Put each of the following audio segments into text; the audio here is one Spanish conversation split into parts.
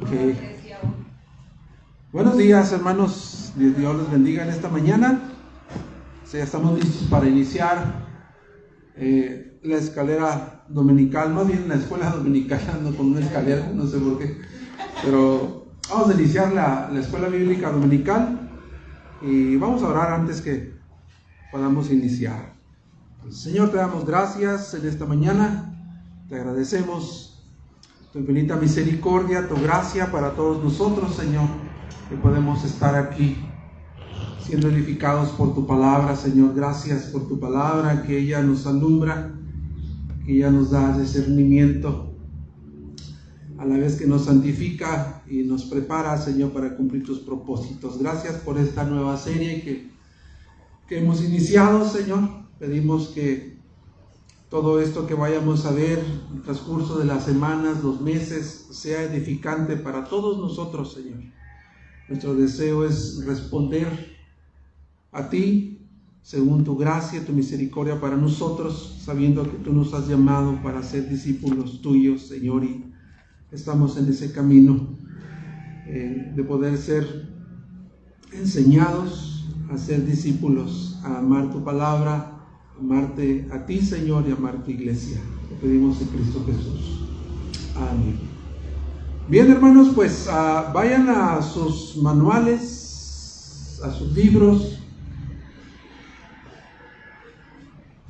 Ok. Buenos días, hermanos. Dios les bendiga en esta mañana. Ya estamos listos para iniciar la escalera dominical, más bien la escuela dominical, ando con una escalera, no sé por qué. Pero vamos a iniciar la escuela bíblica dominical y vamos a orar antes que podamos iniciar. Señor, te damos gracias en esta mañana. Te agradecemos tu infinita misericordia, tu gracia para todos nosotros, Señor, que podemos estar aquí siendo edificados por tu palabra, Señor. Gracias por tu palabra, que ella nos alumbra, que ella nos da discernimiento, a la vez que nos santifica y nos prepara, Señor, para cumplir tus propósitos. Gracias por esta nueva serie que hemos iniciado, Señor. Pedimos que todo esto que vayamos a ver en el transcurso de las semanas, los meses, sea edificante para todos nosotros, Señor. Nuestro deseo es responder a ti según tu gracia, tu misericordia para nosotros, sabiendo que tú nos has llamado para ser discípulos tuyos, Señor, y estamos en ese camino de poder ser enseñados a ser discípulos, a amar tu palabra, amarte a ti, Señor, y amar tu iglesia. Te pedimos en Cristo Jesús. Amén. Bien, hermanos, pues vayan a sus manuales, a sus libros.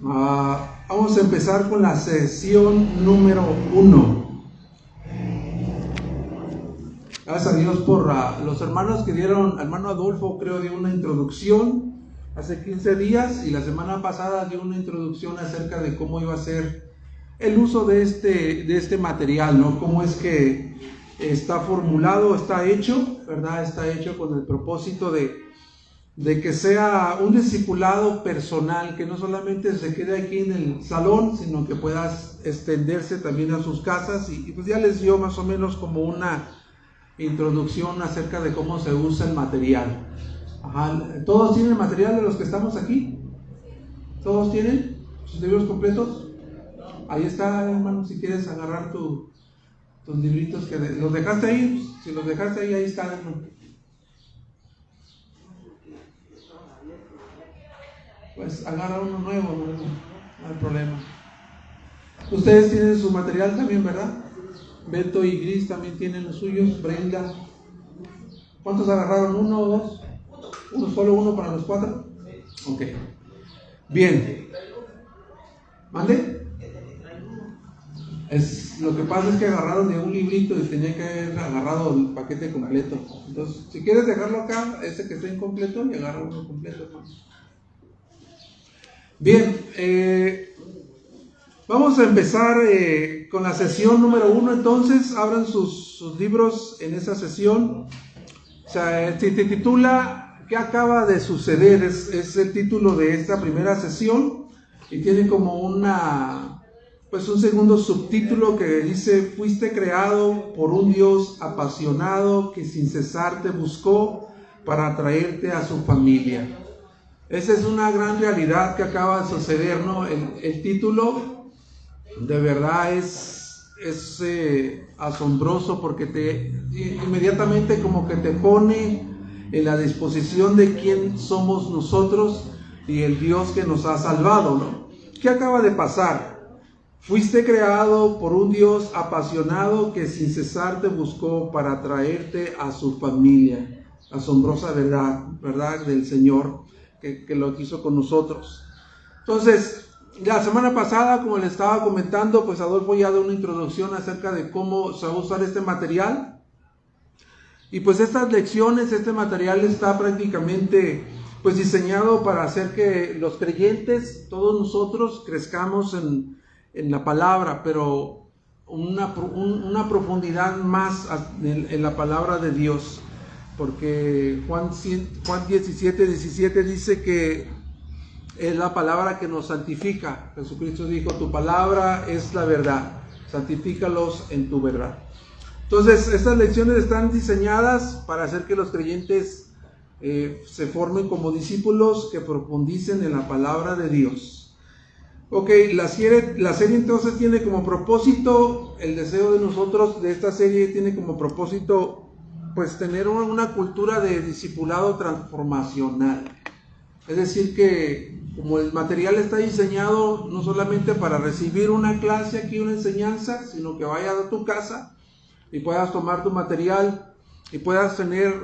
Vamos a empezar con la sesión número 1. Gracias a Dios por los hermanos que dieron. Hermano Adolfo, creo, dio una introducción hace 15 días, y la semana pasada dio una introducción acerca de cómo iba a ser el uso de este material, ¿no? Cómo es que está formulado, está hecho, ¿verdad? Está hecho con el propósito de que sea un discipulado personal, que no solamente se quede aquí en el salón, sino que pueda extenderse también a sus casas, y pues ya les dio más o menos como una introducción acerca de cómo se usa el material. Ajá. ¿Todos tienen el material de los que estamos aquí? ¿Todos tienen sus libros completos? Ahí está, hermano, si quieres agarrar tus libritos que los dejaste ahí. Si los dejaste ahí, ahí están, hermano. Pues agarra uno nuevo, no hay problema. Ustedes tienen su material también, ¿verdad? Beto y Gris también tienen los suyos. Brenda. ¿Cuántos agarraron? ¿Uno o dos? ¿Solo uno para los 4? Ok. Bien. ¿Mande? Lo que pasa es que agarraron de un librito y tenía que haber agarrado el paquete completo. Entonces, si quieres dejarlo acá, ese que está incompleto, y agarra uno completo, hermano. Bien. Vamos a empezar con la sesión número 1. Entonces, abran sus libros en esa sesión. O sea, se titula ¿Qué acaba de suceder? Es el título de esta primera sesión, y tiene como un segundo subtítulo que dice: fuiste creado por un Dios apasionado que sin cesar te buscó para atraerte a su familia. Esa es una gran realidad que acaba de suceder, ¿no? El título de verdad es asombroso, porque inmediatamente como que te pone en la disposición de quién somos nosotros y el Dios que nos ha salvado, ¿no? ¿Qué acaba de pasar? Fuiste creado por un Dios apasionado que sin cesar te buscó para atraerte a su familia. Asombrosa verdad del Señor que lo quiso con nosotros. Entonces, la semana pasada, como les estaba comentando, pues Adolfo ya dio una introducción acerca de cómo se va a usar este material. Y pues estas lecciones, este material está prácticamente pues diseñado para hacer que los creyentes, todos nosotros, crezcamos en la palabra, pero una profundidad más en la palabra de Dios. Porque Juan 17:17 dice que es la palabra que nos santifica. Jesucristo dijo: tu palabra es la verdad, santifícalos en tu verdad. Entonces, estas lecciones están diseñadas para hacer que los creyentes se formen como discípulos que profundicen en la palabra de Dios. Ok, la serie entonces tiene como propósito, el deseo de nosotros de esta serie tiene como propósito, pues tener una cultura de discipulado transformacional. Es decir que como el material está diseñado no solamente para recibir una clase aquí, una enseñanza, sino que vayas a tu casa y puedas tomar tu material y puedas tener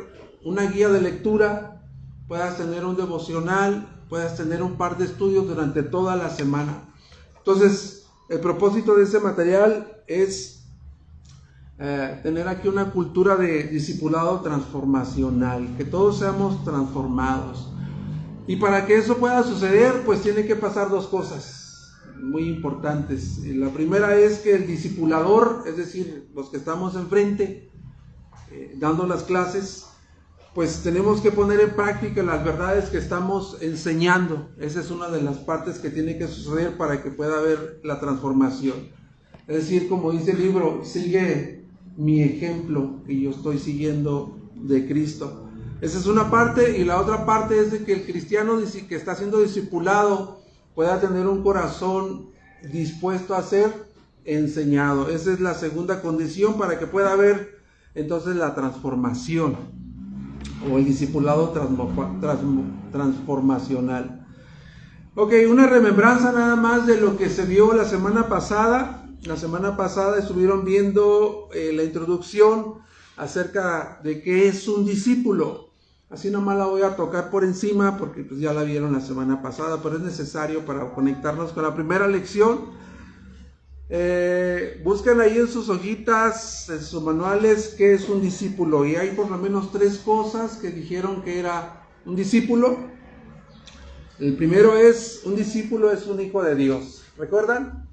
una guía de lectura, puedas tener un devocional, puedas tener un par de estudios durante toda la semana. Entonces, el propósito de ese material es tener aquí una cultura de discipulado transformacional, que todos seamos transformados. Y para que eso pueda suceder, pues tiene que pasar dos cosas muy importantes. La primera es que el discipulador, es decir, los que estamos enfrente, dando las clases, pues tenemos que poner en práctica las verdades que estamos enseñando. Esa es una de las partes que tiene que suceder para que pueda haber la transformación. Es decir, como dice el libro, sigue mi ejemplo que yo estoy siguiendo de Cristo. Esa es una parte, y la otra parte es de que el cristiano que está siendo discipulado pueda tener un corazón dispuesto a ser enseñado. Esa es la segunda condición para que pueda haber entonces la transformación o el discipulado transformacional. Ok, una remembranza nada más de lo que se vio la semana pasada. La semana pasada estuvieron viendo la introducción acerca de qué es un discípulo. Así nomás la voy a tocar por encima porque pues ya la vieron la semana pasada, pero es necesario para conectarnos con la primera lección. Buscan ahí en sus hojitas, en sus manuales, qué es un discípulo, y hay por lo menos tres cosas que dijeron que era un discípulo. El primero es, un discípulo es un hijo de Dios. ¿Recuerdan?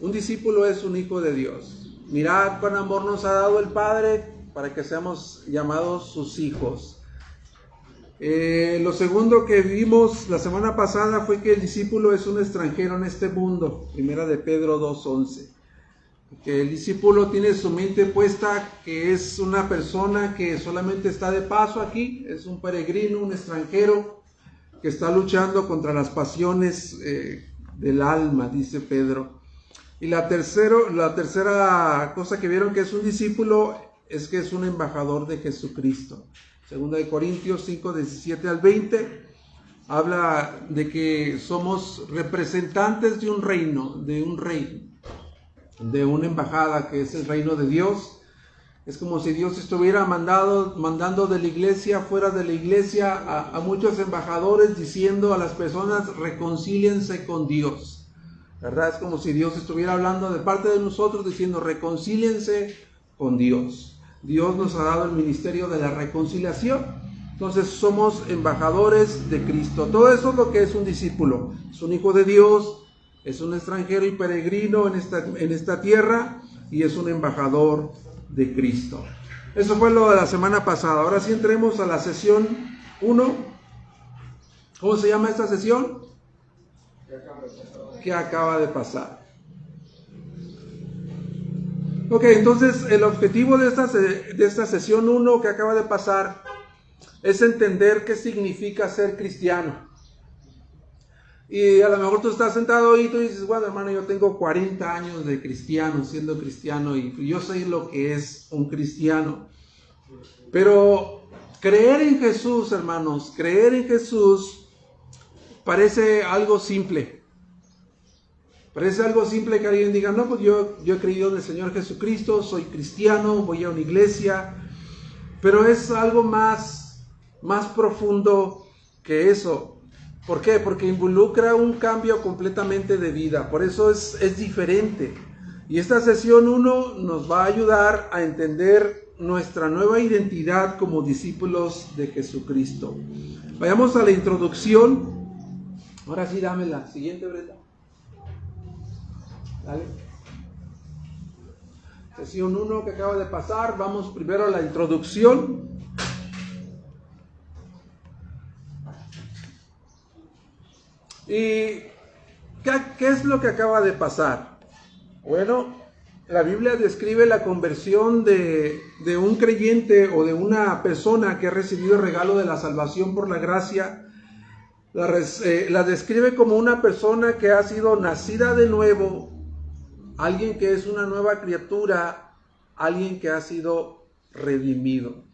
Un discípulo es un hijo de Dios. Mirad cuán amor nos ha dado el Padre para que seamos llamados sus hijos. Lo segundo que vimos la semana pasada fue que el discípulo es un extranjero en este mundo. Primera de Pedro 2:11. Que el discípulo tiene su mente puesta que es una persona que solamente está de paso aquí, es un peregrino, un extranjero que está luchando contra las pasiones del alma, dice Pedro. Y la tercera cosa que vieron que es un discípulo es que es un embajador de Jesucristo. Segunda de Corintios 5, 17 al 20, habla de que somos representantes de un reino, de un rey, de una embajada que es el reino de Dios. Es como si Dios estuviera mandando de la iglesia, fuera de la iglesia, a muchos embajadores diciendo a las personas, reconcíliense con Dios. ¿Verdad? Es como si Dios estuviera hablando de parte de nosotros diciendo, reconcíliense con Dios. Dios nos ha dado el ministerio de la reconciliación. Entonces somos embajadores de Cristo. Todo eso es lo que es un discípulo. Es un hijo de Dios, es un extranjero y peregrino en esta tierra y es un embajador de Cristo. Eso fue lo de la semana pasada. Ahora sí entremos a la sesión 1. ¿Cómo se llama esta sesión? ¿Qué acaba de pasar? Ok, entonces el objetivo de esta sesión 1 que acaba de pasar es entender qué significa ser cristiano. Y a lo mejor tú estás sentado ahí y tú dices, bueno hermano, yo tengo 40 años de cristiano, siendo cristiano, y yo sé lo que es un cristiano. Pero creer en Jesús, hermanos, creer en Jesús parece algo simple. Parece algo simple que alguien diga, no, pues yo he creído en el Señor Jesucristo, soy cristiano, voy a una iglesia, pero es algo más profundo que eso. ¿Por qué? Porque involucra un cambio completamente de vida, por eso es diferente. Y esta sesión 1 nos va a ayudar a entender nuestra nueva identidad como discípulos de Jesucristo. Vayamos a la introducción. Ahora sí, dame la siguiente, Brenda. Dale. Sesión 1 que acaba de pasar. Vamos primero a la introducción. ¿Y qué es lo que acaba de pasar? Bueno, la Biblia describe la conversión de un creyente o de una persona que ha recibido el regalo de la salvación por la gracia. La describe como una persona que ha sido nacida de nuevo, alguien que es una nueva criatura, alguien que ha sido redimido.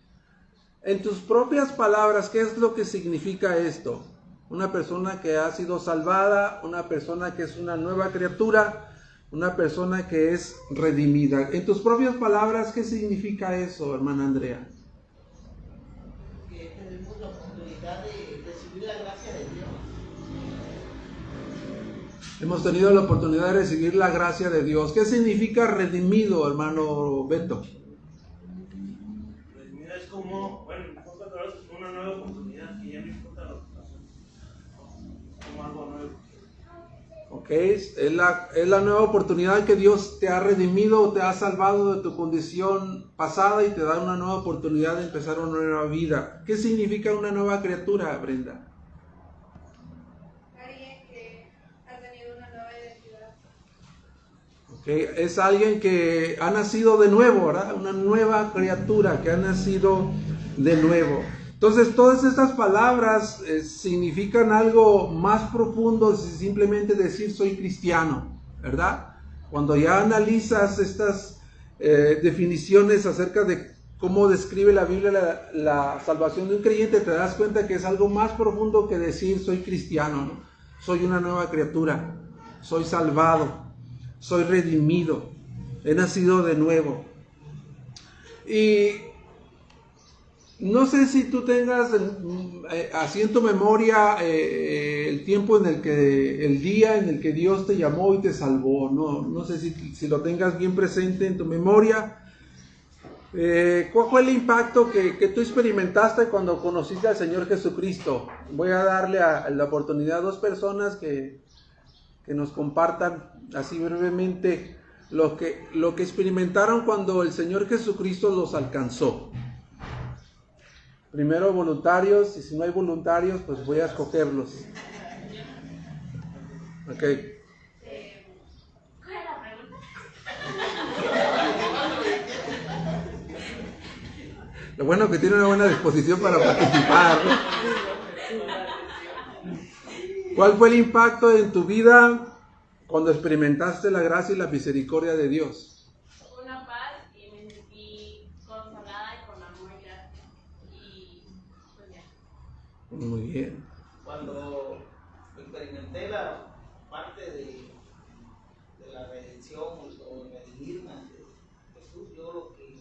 En tus propias palabras, ¿qué es lo que significa esto? Una persona que ha sido salvada, una persona que es una nueva criatura, una persona que es redimida. En tus propias palabras, ¿qué significa eso, hermana Andrea? Que tenemos la oportunidad de recibir la gracia de Dios. Hemos tenido la oportunidad de recibir la gracia de Dios. ¿Qué significa redimido, hermano Beto? Redimido es como, bueno, en pocas palabras, es una nueva oportunidad que ya no importa lo que pasó. Como algo nuevo. Ok, es la nueva oportunidad que Dios te ha redimido, te ha salvado de tu condición pasada y te da una nueva oportunidad de empezar una nueva vida. ¿Qué significa una nueva criatura, Brenda? Alguien que ha tenido una nueva identidad. Okay. Es alguien que ha nacido de nuevo, ¿verdad? Una nueva criatura que ha nacido de nuevo. Entonces, todas estas palabras significan algo más profundo que simplemente decir soy cristiano, ¿verdad? Cuando ya analizas estas definiciones acerca de cómo describe la Biblia la salvación de un creyente, te das cuenta que es algo más profundo que decir soy cristiano, ¿no? Soy una nueva criatura, soy salvado, soy redimido, he nacido de nuevo. Y no sé si tú tengas así en tu memoria el tiempo el día en el que Dios te llamó y te salvó. No sé si lo tengas bien presente en tu memoria. ¿Cuál fue el impacto que tú experimentaste cuando conociste al Señor Jesucristo? Voy a darle la oportunidad a dos personas que nos compartan así brevemente lo que experimentaron cuando el Señor Jesucristo los alcanzó. Primero voluntarios, y si no hay voluntarios, pues voy a escogerlos. Ok. ¿Cuál es la pregunta? Lo bueno que tiene una buena disposición para participar. ¿Cuál fue el impacto en tu vida cuando experimentaste la gracia y la misericordia de Dios? Una paz y me sentí consolada y con amor y gracia. Y pues ya. Muy bien. Cuando experimenté la parte de la redención o redimirme ante Jesús, yo lo que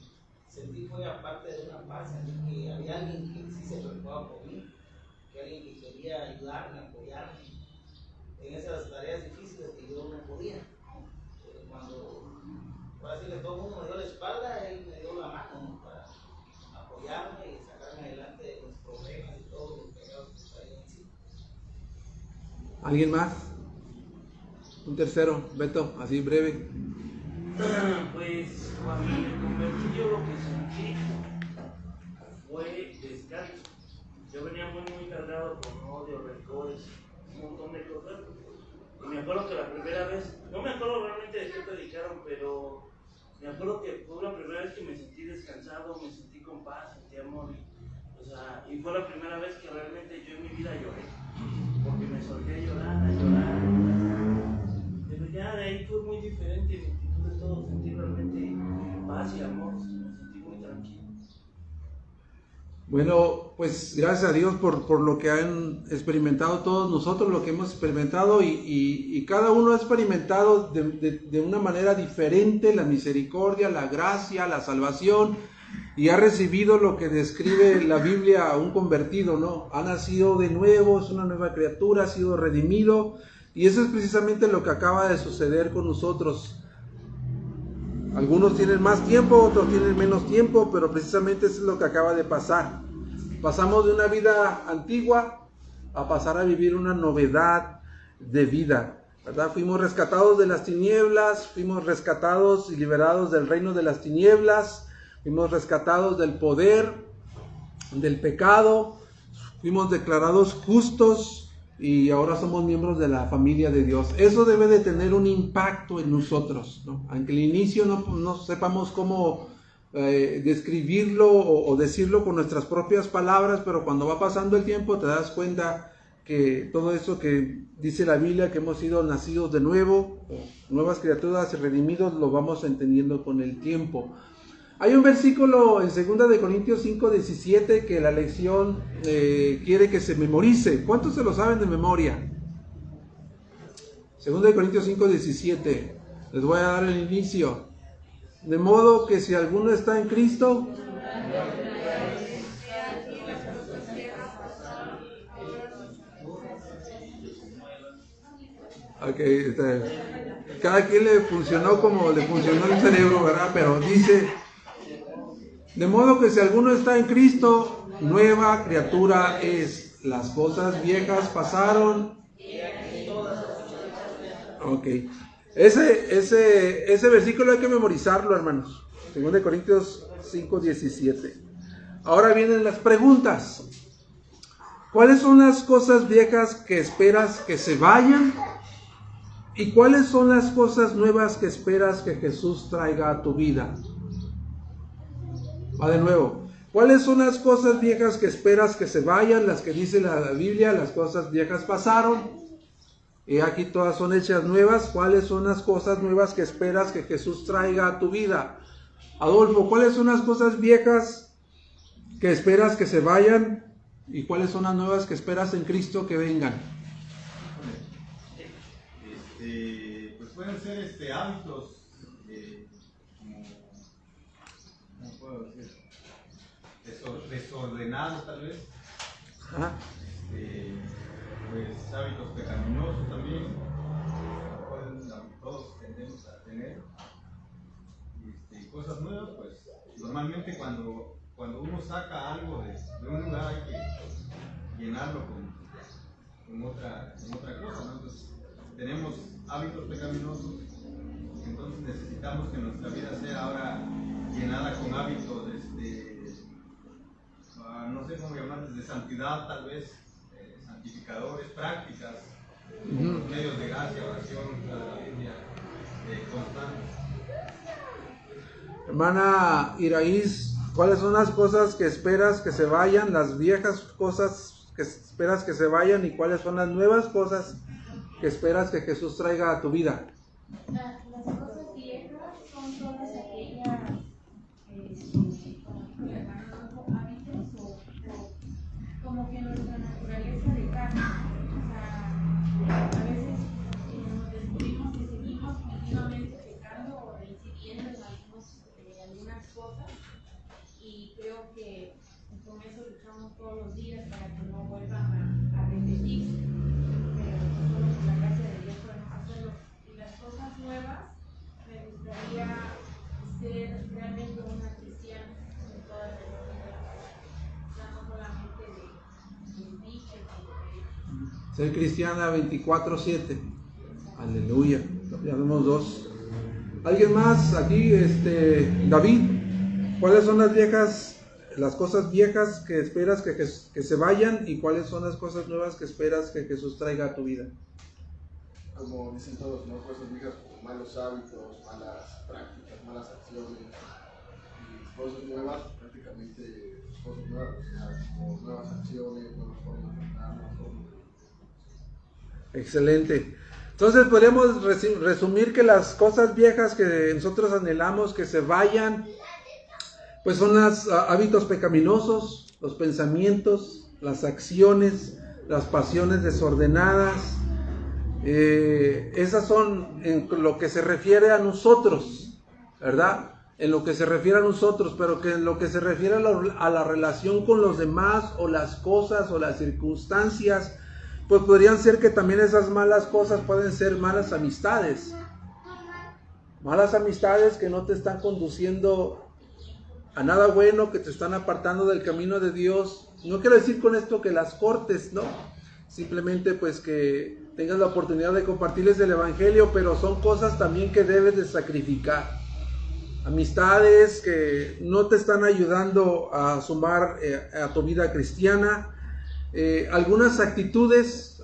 sentí fue aparte de una paz, que había alguien que sí se preocupaba por mí, que alguien que quería ayudarme, apoyarme en esas tareas difíciles que yo no podía. Cuando, por así que todo el mundo me dio la espalda, él me dio la mano, ¿no?, para apoyarme y sacarme adelante de los problemas y todos los pecados que traía en sí. ¿Alguien más? Un tercero, Beto, así breve. Pues cuando me convertí, yo lo que sentí fue descanso. Yo venía muy cargado con odio, rencores, un montón de cosas. Y me acuerdo que la primera vez, no me acuerdo realmente de qué predicaron, pero me acuerdo que fue la primera vez que me sentí descansado, me sentí con paz, sentí amor. Y fue la primera vez que realmente yo en mi vida lloré, porque me solté a llorar. Pero ya de ahí fue muy diferente, mi actitud de todo, sentí realmente paz y amor, me sentí muy tranquilo. Bueno, pues gracias a Dios por lo que han experimentado todos nosotros, lo que hemos experimentado y cada uno ha experimentado de una manera diferente la misericordia, la gracia, la salvación y ha recibido lo que describe la Biblia a un convertido, ¿no? Ha nacido de nuevo, es una nueva criatura, ha sido redimido y eso es precisamente lo que acaba de suceder con nosotros. Algunos tienen más tiempo, otros tienen menos tiempo, pero precisamente eso es lo que acaba de pasar. Pasamos de una vida antigua a pasar a vivir una novedad de vida, ¿verdad? Fuimos rescatados de las tinieblas, fuimos rescatados y liberados del reino de las tinieblas, fuimos rescatados del poder, del pecado, fuimos declarados justos y ahora somos miembros de la familia de Dios. Eso debe de tener un impacto en nosotros, ¿no? Aunque al inicio no sepamos cómo describirlo o decirlo con nuestras propias palabras, pero cuando va pasando el tiempo te das cuenta que todo eso que dice la Biblia, que hemos sido nacidos de nuevo, o nuevas criaturas y redimidos, lo vamos entendiendo con el tiempo. Hay un versículo en 2 de Corintios 5:17 que la lección quiere que se memorice. ¿Cuántos se lo saben de memoria? 2 de Corintios 5:17. Les voy a dar el inicio. De modo que si alguno está en Cristo, cada quien le funcionó como le funcionó el cerebro, ¿verdad? Pero dice, de modo que si alguno está en Cristo, nueva criatura es. Las cosas viejas pasaron. Ok. Ese versículo hay que memorizarlo, hermanos. 2 Corintios 5:17. Ahora vienen las preguntas. ¿Cuáles son las cosas viejas que esperas que se vayan? ¿Y cuáles son las cosas nuevas que esperas que Jesús traiga a tu vida? Va de nuevo. ¿Cuáles son las cosas viejas que esperas que se vayan? Las que dice la Biblia, las cosas viejas pasaron. Y aquí todas son hechas nuevas. ¿Cuáles son las cosas nuevas que esperas que Jesús traiga a tu vida? Adolfo, ¿cuáles son las cosas viejas que esperas que se vayan? ¿Y cuáles son las nuevas que esperas en Cristo que vengan? Pues pueden ser hábitos ¿cómo puedo decir? Desordenados tal vez. ¿Ah? Pues hábitos pecaminosos también, todos tendemos a tener. Cosas nuevas, pues normalmente cuando uno saca algo de un lugar hay que llenarlo con otra cosa, ¿no? Entonces tenemos hábitos pecaminosos, entonces necesitamos que nuestra vida sea ahora llenada con hábitos no sé cómo llamarles, de santidad tal vez, santificadores, prácticas, con medios de gracia, oración, la Biblia, constantes. Hermana Iraíz, ¿cuáles son las cosas que esperas que se vayan? Las viejas cosas que esperas que se vayan, ¿y cuáles son las nuevas cosas que esperas que Jesús traiga a tu vida? Las cosas viejas son todas aquellas hábitos o como que nuestra naturaleza de carne. O sea, a veces nos descubrimos que seguimos continuamente pecando o reincidiendo en algunas cosas, y creo que con eso luchamos todos los días para que no vuelvan a repetirse, pero solo por la gracia de Dios podemos hacerlo. Y las cosas nuevas, me gustaría ser realmente una cristiana en todas las cosas, no solamente de dichos y de Ser cristiana 24/7. Aleluya. Ya vemos dos. ¿Alguien más aquí? David, ¿cuáles son las cosas viejas que esperas que se vayan, y cuáles son las cosas nuevas que esperas que Jesús traiga a tu vida? Como dicen todos, ¿no? Cosas viejas como malos hábitos, malas prácticas, malas acciones, y cosas nuevas, prácticamente cosas nuevas, o sea, como nuevas acciones, nuevas formas de andar, nuevas formas de... Excelente. Entonces podríamos resumir que las cosas viejas que nosotros anhelamos que se vayan, pues son los hábitos pecaminosos, los pensamientos, las acciones, las pasiones desordenadas. Esas son en lo que se refiere a nosotros, ¿verdad? En lo que se refiere a nosotros, pero que en lo que se refiere a la relación con los demás, o las cosas o las circunstancias, pues podrían ser que también esas malas cosas pueden ser malas amistades. Malas amistades que no te están conduciendo a nada bueno, que te están apartando del camino de Dios. No quiero decir con esto que las cortes, ¿no? Simplemente pues que tengas la oportunidad de compartirles el evangelio, pero son cosas también que debes de sacrificar. Amistades que no te están ayudando a sumar a tu vida cristiana. Algunas actitudes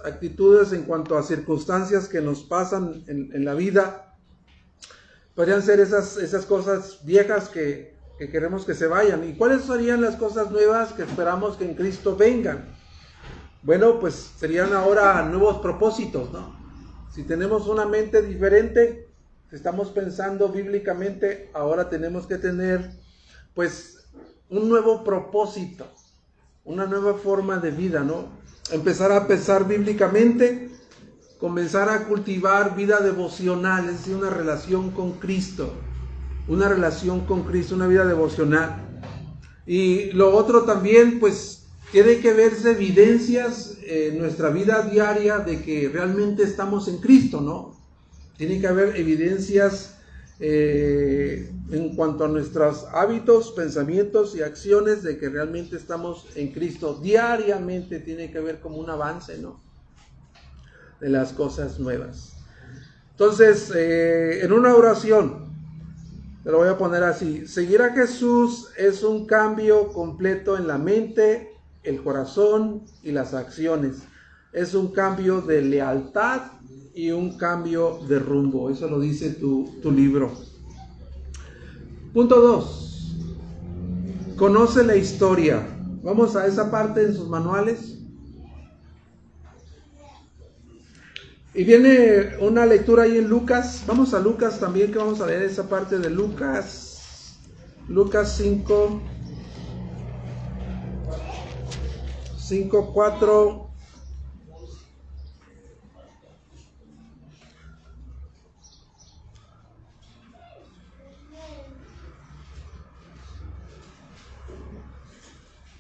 en cuanto a circunstancias que nos pasan en la vida, podrían ser esas cosas viejas que queremos que se vayan. ¿Y cuáles serían las cosas nuevas que esperamos que en Cristo vengan? Bueno, pues serían ahora nuevos propósitos, ¿no? Si tenemos una mente diferente, si estamos pensando bíblicamente, ahora tenemos que tener pues un nuevo propósito, una nueva forma de vida, ¿no? Empezar a pensar bíblicamente, comenzar a cultivar vida devocional, es decir, una relación con Cristo, una vida devocional. Y lo otro también, pues, tiene que verse evidencias en nuestra vida diaria de que realmente estamos en Cristo, ¿no? Tiene que haber evidencias en cuanto a nuestros hábitos, pensamientos y acciones de que realmente estamos en Cristo. Diariamente tiene que haber como un avance, ¿no? De las cosas nuevas. Entonces, en una oración, te lo voy a poner así: seguir a Jesús es un cambio completo en la mente, el corazón y las acciones. Es un cambio de lealtad y un cambio de rumbo. Eso lo dice tu libro. Punto 2. Conoce la historia. Vamos a esa parte en sus manuales. Y viene una lectura ahí en Lucas. Vamos a Lucas también, que vamos a leer esa parte de Lucas. Lucas 5, 4.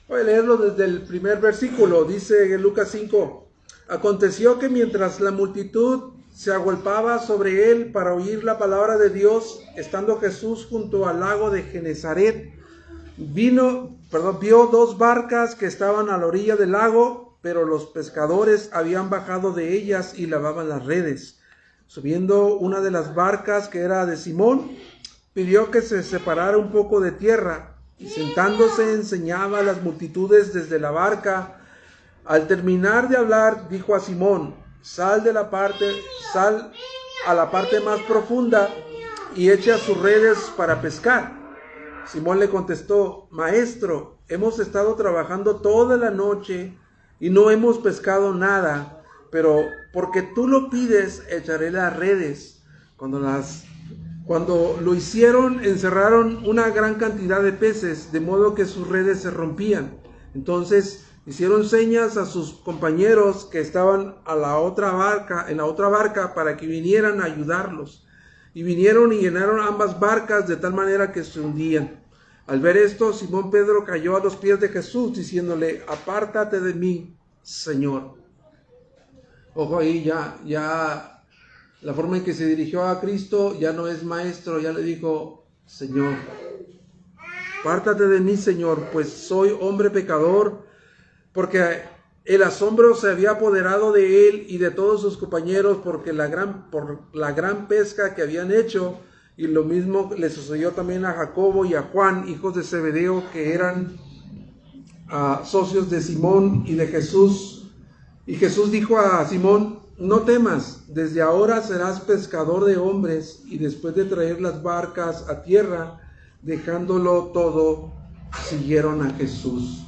Voy a leerlo desde el primer versículo. Dice Lucas 5. Aconteció que mientras la multitud se agolpaba sobre él para oír la palabra de Dios, estando Jesús junto al lago de Genezaret, vio 2 barcas que estaban a la orilla del lago, pero los pescadores habían bajado de ellas y lavaban las redes. Subiendo una de las barcas, que era de Simón, pidió que se separara un poco de tierra, y sentándose enseñaba a las multitudes desde la barca. Al terminar de hablar, dijo a Simón: sal a la parte más profunda y echa sus redes para pescar. Simón le contestó: Maestro, hemos estado trabajando toda la noche y no hemos pescado nada, pero porque tú lo pides, echaré las redes. Cuando lo hicieron, encerraron una gran cantidad de peces, de modo que sus redes se rompían. Entonces hicieron señas a sus compañeros que estaban en la otra barca, para que vinieran a ayudarlos. Y vinieron y llenaron ambas barcas de tal manera que se hundían. Al ver esto, Simón Pedro cayó a los pies de Jesús, diciéndole: apártate de mí, Señor. Ojo ahí, ya la forma en que se dirigió a Cristo ya no es maestro, ya le dijo: Señor. Apártate de mí, Señor, pues soy hombre pecador. Porque el asombro se había apoderado de él y de todos sus compañeros por la gran pesca que habían hecho. Y lo mismo le sucedió también a Jacobo y a Juan, hijos de Zebedeo, que eran socios de Simón y de Jesús. Y Jesús dijo a Simón: no temas, desde ahora serás pescador de hombres. Y después de traer las barcas a tierra, dejándolo todo, siguieron a Jesús.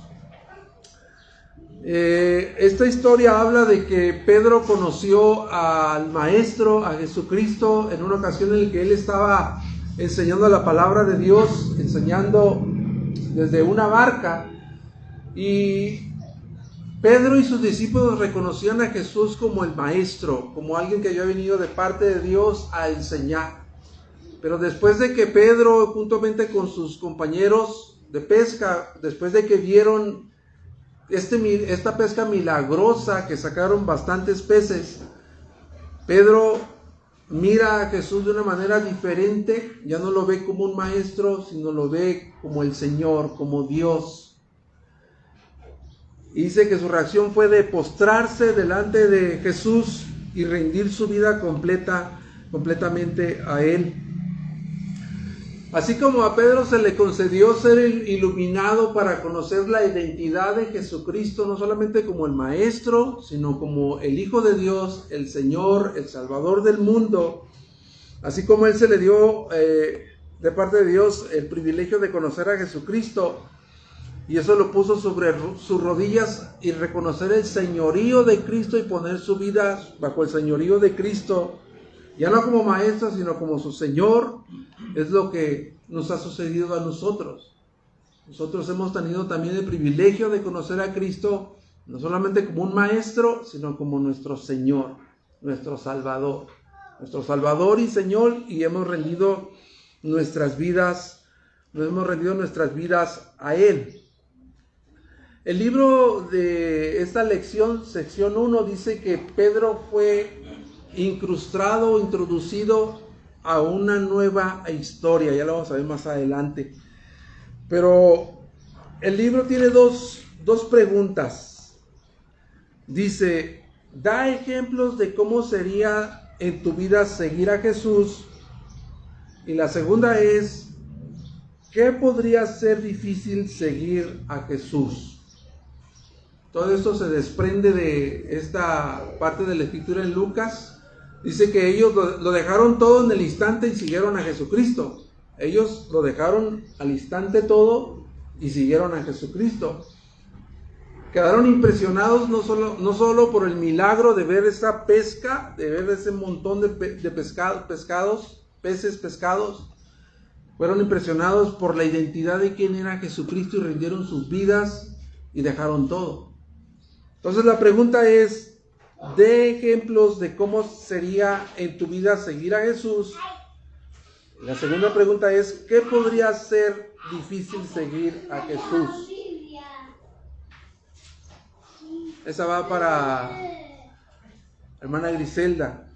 Esta historia habla de que Pedro conoció al Maestro, a Jesucristo, en una ocasión en la que él estaba enseñando la palabra de Dios, enseñando desde una barca, y Pedro y sus discípulos reconocían a Jesús como el Maestro, como alguien que había venido de parte de Dios a enseñar. Pero después de que Pedro, juntamente con sus compañeros de pesca, después de que vieron esta pesca milagrosa, que sacaron bastantes peces, Pedro mira a Jesús de una manera diferente. Ya no lo ve como un maestro, sino lo ve como el Señor, como Dios. Y dice que su reacción fue de postrarse delante de Jesús y rendir su vida completamente a Él. Así como a Pedro se le concedió ser iluminado para conocer la identidad de Jesucristo, no solamente como el Maestro, sino como el Hijo de Dios, el Señor, el Salvador del mundo. Así como Él se le dio de parte de Dios el privilegio de conocer a Jesucristo, Y eso lo puso sobre sus rodillas, y reconocer el señorío de Cristo y poner su vida bajo el señorío de Cristo, ya no como maestro, sino como su Señor, es lo que nos ha sucedido a nosotros. Nosotros hemos tenido también el privilegio de conocer a Cristo, no solamente como un maestro, sino como nuestro Señor, nuestro Salvador y Señor, y hemos rendido nuestras vidas a Él. El libro de esta lección, sección 1, dice que Pedro fue introducido a una nueva historia. Ya lo vamos a ver más adelante. Pero el libro tiene dos preguntas. Dice, da ejemplos de cómo sería en tu vida seguir a Jesús. Y la segunda es, ¿qué podría ser difícil seguir a Jesús? Todo esto se desprende de esta parte de la escritura en Lucas. Dice que ellos lo dejaron todo en el instante y siguieron a Jesucristo. Ellos lo dejaron al instante todo y siguieron a Jesucristo. Quedaron impresionados no solo por el milagro de ver esa pesca, de ver ese montón de peces pescados. Fueron impresionados por la identidad de quién era Jesucristo y rindieron sus vidas y dejaron todo. Entonces la pregunta es, dé ejemplos de cómo sería en tu vida seguir a Jesús. La segunda pregunta es, ¿qué podría ser difícil seguir a Jesús? Esa va para hermana Griselda.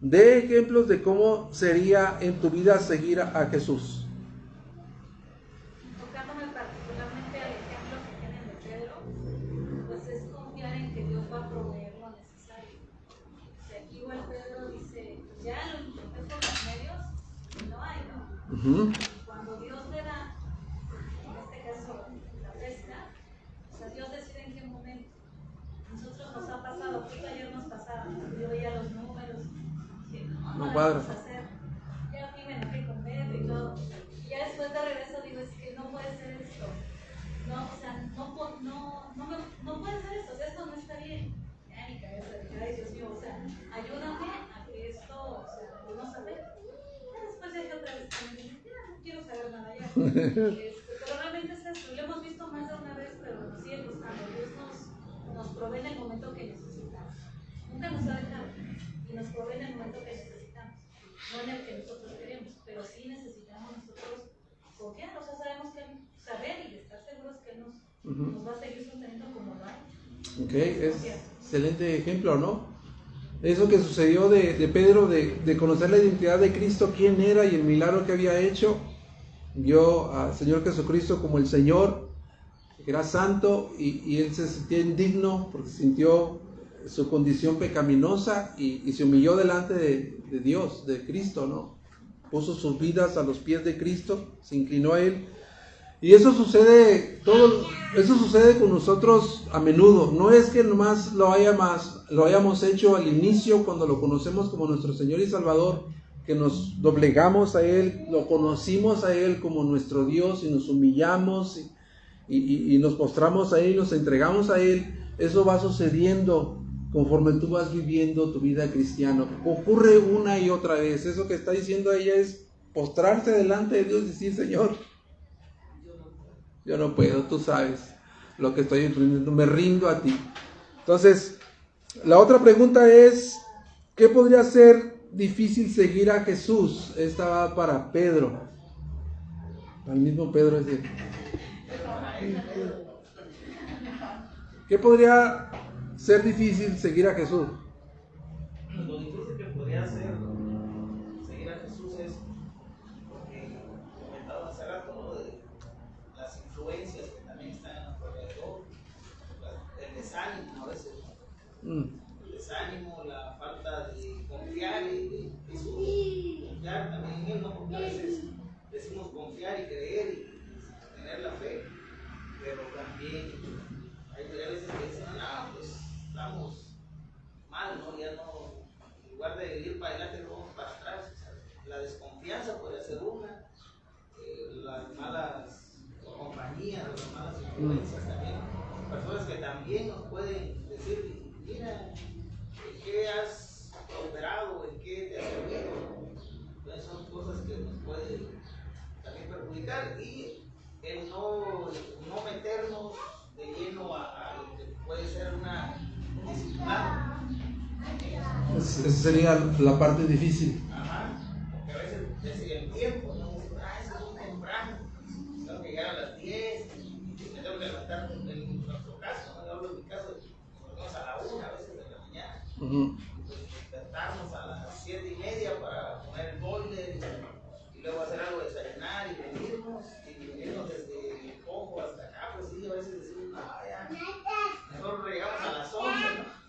Dé ejemplos de cómo sería en tu vida seguir a Jesús. Enfocándome particularmente al ejemplo que tienen de Pedro, pues es confiar en que Dios va a proveer lo necesario. O sea, aquí igual Pedro dice, ya lo intenté por los medios y no hay, ¿no? Cuando Dios le da, en este caso, la pesca, o sea, Dios decide en qué momento. Nosotros nos ha pasado, justo ayer nos pasaba, yo veía los números, que no cuadra. vamos a hacer. Ya a mí me enojé con Pedro y todo. Y ya después de regreso digo, es que no puede ser esto. No, o sea, no puede ser esto, o sea, esto no está bien. Ya en mi cabeza dije, ay Dios mío, o sea, ayúdame a que esto, o sea, no saber. Ya después dije otra vez, ya no quiero saber nada ya. Pero realmente es esto, lo hemos visto más de una vez, pero nos sigue gustando. Dios nos provee en el momento que necesitamos. Nunca nos ha dejado y nos provee en el momento que necesitamos. No en el que nosotros queremos, pero sí necesitamos nosotros confiar, o sea, sabemos que saber y estar seguros que Él nos va a seguir sosteniendo como lo hay. Ok, es excelente ejemplo, ¿no? Eso que sucedió de Pedro, de conocer la identidad de Cristo, quién era y el milagro que había hecho. Vio al Señor Jesucristo como el Señor, que era santo, y él se sentía indigno porque sintió su condición pecaminosa y se humilló delante de Dios, de Cristo, ¿no? Puso sus vidas a los pies de Cristo, se inclinó a Él. Y eso sucede con nosotros a menudo. No es que nomás lo hayamos hecho al inicio cuando lo conocemos como nuestro Señor y Salvador, que nos doblegamos a Él, lo conocimos a Él como nuestro Dios y nos humillamos y nos postramos a Él y nos entregamos a Él. Eso va sucediendo conforme tú vas viviendo tu vida cristiana. Ocurre una y otra vez. Eso que está diciendo ella es postrarse delante de Dios y decir, Señor, yo no puedo, tú sabes lo que estoy aprendiendo, me rindo a ti. Entonces, la otra pregunta es, ¿qué podría ser difícil seguir a Jesús? Esta va para Pedro. Al mismo Pedro es decir, ¿qué podría ser difícil seguir a Jesús? Lo difícil que podría ser seguir a Jesús es, porque comentaba hace rato, ¿no?, de las influencias que también están a nuestro alrededor, el desánimo a veces, el desánimo, la falta de confiar en Jesús, confiar también en Él, ¿no? Porque a veces decimos confiar y creer y tener la fe, pero también hay veces que dicen, no, pues estamos mal influencias también, personas que también nos pueden decir, mira, ¿en qué has operado? ¿En qué te has servido? Entonces son cosas que nos pueden también perjudicar, y el no meternos de lleno a lo que puede ser un discipulado. Esa sería la parte difícil. Ajá, porque a veces es el tiempo, ¿no? Eso es muy temprano, tengo que llegar a las 10, y me tengo que levantar en nuestro caso, ¿no? Yo hablo en mi caso, dormimos a la 1 a veces de la mañana, pues despertarnos a las 7:30 para poner el boiler y luego hacer algo de desayunar y venirnos desde el cojo hasta acá, pues sí, a veces decimos, no, ya, mejor llegamos a las 11, ¿no?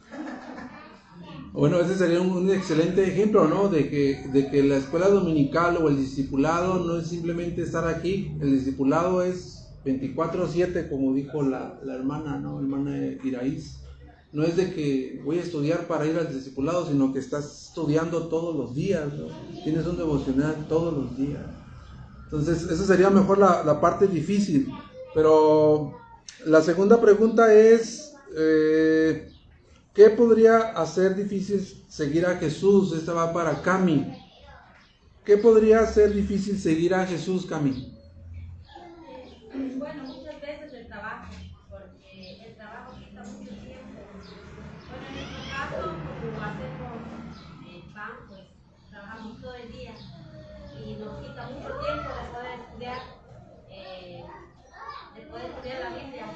Bueno, ese sería un excelente ejemplo, ¿no? De que la escuela dominical o el discipulado no es simplemente estar aquí. El discipulado es 24/7, como dijo la hermana, ¿no? Hermana Iraíz. No es de que voy a estudiar para ir al discipulado, sino que estás estudiando todos los días, ¿no? Tienes un devocional todos los días. Entonces, esa sería mejor la parte difícil. Pero la segunda pregunta es... ¿qué podría hacer difícil seguir a Jesús? Esta va para Cami. ¿Qué podría hacer difícil seguir a Jesús, Cami? Bueno, muchas veces el trabajo, porque el trabajo quita mucho tiempo. Bueno, en nuestro caso, como hacemos pan, pues trabajamos todo el día y nos quita mucho tiempo de poder estudiar la Biblia,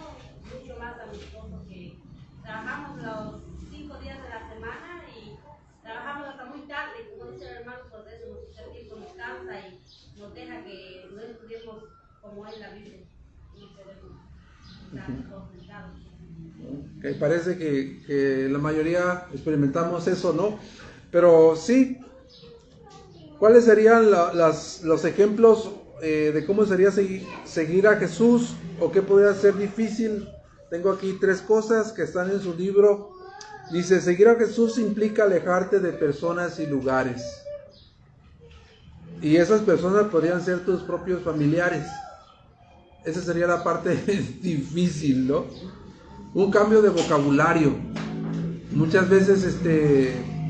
mucho más a mi esposo, que trabajamos los 5 días de la semana y trabajamos hasta muy tarde, como dice el hermano, pues eso nos quita el tiempo, nos cansa y nos deja que no estudiemos como es la Biblia. No podemos estar concentrados. Okay, parece que la mayoría experimentamos eso, ¿no? Pero sí, ¿cuáles serían los ejemplos de cómo sería seguir a Jesús, o qué podría ser difícil? Tengo aquí 3 cosas que están en su libro. Dice, seguir a Jesús implica alejarte de personas y lugares. Y esas personas podrían ser tus propios familiares. Esa sería la parte difícil, ¿no? Un cambio de vocabulario. Muchas veces,